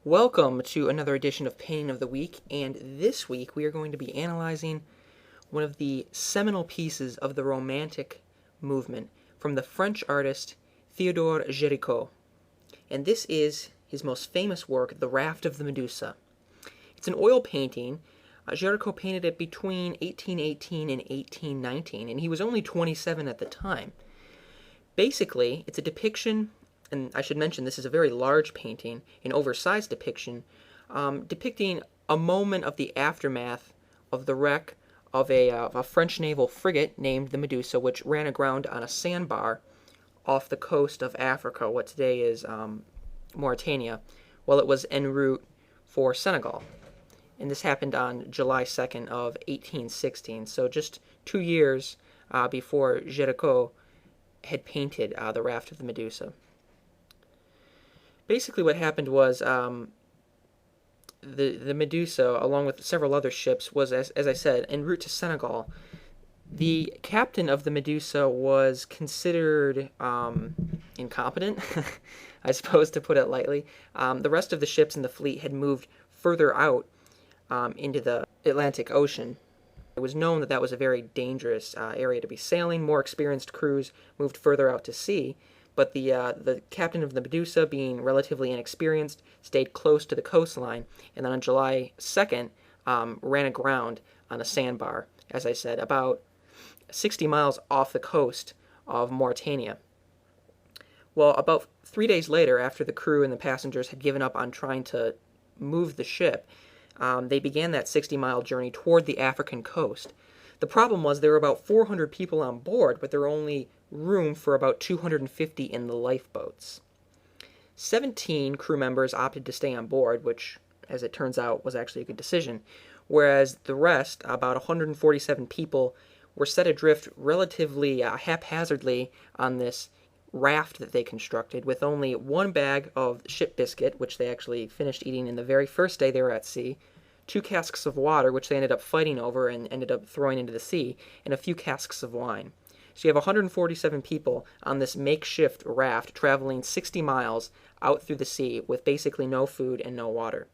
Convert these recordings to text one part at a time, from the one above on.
Welcome to another edition of Painting of the Week, and this week we are going to be analyzing one of the seminal pieces of the Romantic movement from the French artist Theodore Géricault. And this is his most famous work, The Raft of the Medusa. It's an oil painting. Géricault painted it between 1818 and 1819, and he was only 27 at the time. Basically, it's a depiction, and I should mention this is a very large painting, an oversized depiction, depicting a moment of the aftermath of the wreck of a French naval frigate named the Medusa, which ran aground on a sandbar off the coast of Africa, what today is Mauritania, while it was en route for Senegal. And this happened on July 2nd of 1816, so just 2 years before Géricault had painted the Raft of the Medusa. Basically what happened was the Medusa, along with several other ships, was, as I said, en route to Senegal. The captain of the Medusa was considered incompetent, I suppose, to put it lightly. The rest of the ships in the fleet had moved further out into the Atlantic Ocean. It was known that that was a very dangerous area to be sailing. More experienced crews moved further out to sea, but the captain of the Medusa, being relatively inexperienced, stayed close to the coastline, and then on July 2nd ran aground on a sandbar, as I said, about 60 miles off the coast of Mauritania. Well, about 3 days later, after the crew and the passengers had given up on trying to move the ship, they began that 60-mile journey toward the African coast. The problem was there were about 400 people on board, but there were only room for about 250 in the lifeboats. 17 crew members opted to stay on board, which, as it turns out, was actually a good decision, whereas the rest, about 147 people, were set adrift relatively haphazardly on this raft that they constructed, with only one bag of ship biscuit, which they actually finished eating in the very first day they were at sea, 2 casks of water, which they ended up fighting over and ended up throwing into the sea, and a few casks of wine. So you have 147 people on this makeshift raft traveling 60 miles out through the sea with basically no food and no water.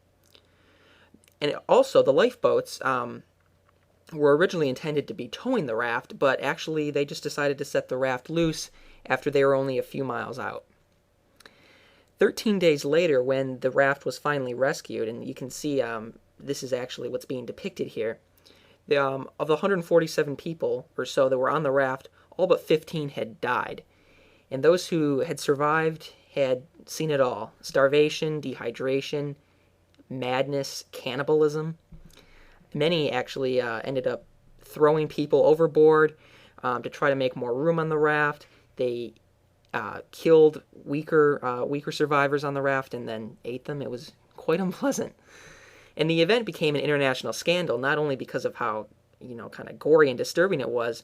And also, the lifeboats were originally intended to be towing the raft, but actually they just decided to set the raft loose after they were only a few miles out. 13 days later, when the raft was finally rescued, and you can see this is actually what's being depicted here, of the 147 people or so that were on the raft, all but 15 had died. And those who had survived had seen it all: starvation, dehydration, madness, cannibalism. Many actually ended up throwing people overboard to try to make more room on the raft. They killed weaker survivors on the raft and then ate them. It was quite unpleasant. And the event became an international scandal, not only because of how, kind of gory and disturbing it was,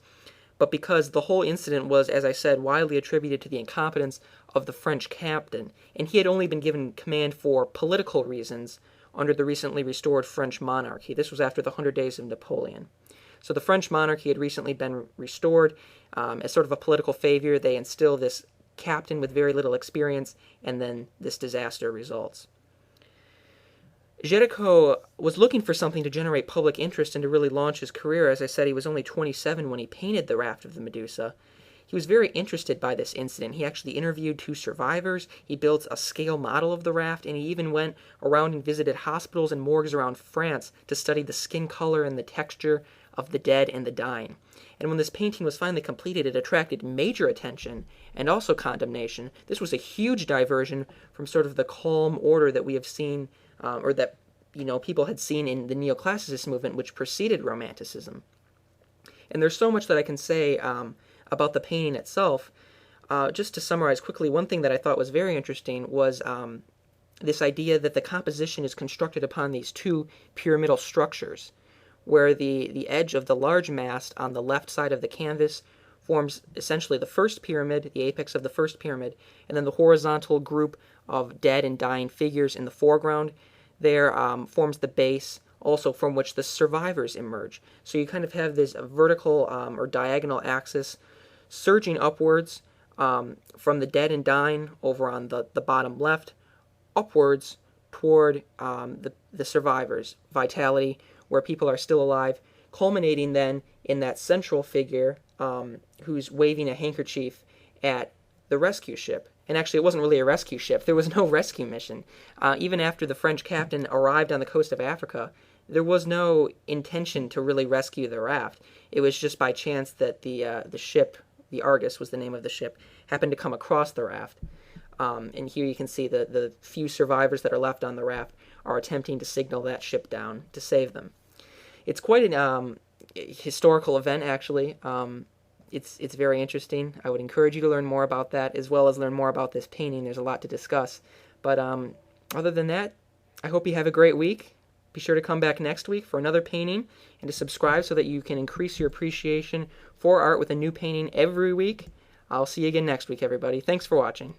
but because the whole incident was, as I said, widely attributed to the incompetence of the French captain, and he had only been given command for political reasons under the recently restored French monarchy. This was after the 100 Days of Napoleon. So the French monarchy had recently been restored. As sort of a political favor, they instill this captain with very little experience, and then this disaster results. Géricault was looking for something to generate public interest and to really launch his career. As I said, he was only 27 when he painted the Raft of the Medusa. He was very interested by this incident. He actually interviewed 2 survivors, he built a scale model of the raft, and he even went around and visited hospitals and morgues around France to study the skin color and the texture of the dead and the dying. And when this painting was finally completed, it attracted major attention and also condemnation. This was a huge diversion from sort of the calm order that we have seen, or that people had seen in the neoclassicist movement, which preceded Romanticism. And there's so much that I can say about the painting itself. Just to summarize quickly, one thing that I thought was very interesting was this idea that the composition is constructed upon these 2 pyramidal structures, where the edge of the large mast on the left side of the canvas forms essentially the first pyramid, the apex of the first pyramid, and then the horizontal group of dead and dying figures in the foreground there forms the base, also from which the survivors emerge. So you kind of have this vertical or diagonal axis surging upwards from the dead and dying over on the bottom left, upwards toward the survivors, vitality, where people are still alive, culminating then in that central figure who's waving a handkerchief at the rescue ship. And actually, it wasn't really a rescue ship. There was no rescue mission. Even after the French captain arrived on the coast of Africa, there was no intention to really rescue the raft. It was just by chance that the ship, the Argus was the name of the ship, happened to come across the raft. And here you can see the few survivors that are left on the raft are attempting to signal that ship down to save them. It's quite an historical event, actually. It's very interesting. I would encourage you to learn more about that, as well as learn more about this painting. There's a lot to discuss. But other than that, I hope you have a great week. Be sure to come back next week for another painting, and to subscribe so that you can increase your appreciation for art with a new painting every week. I'll see you again next week, everybody. Thanks for watching.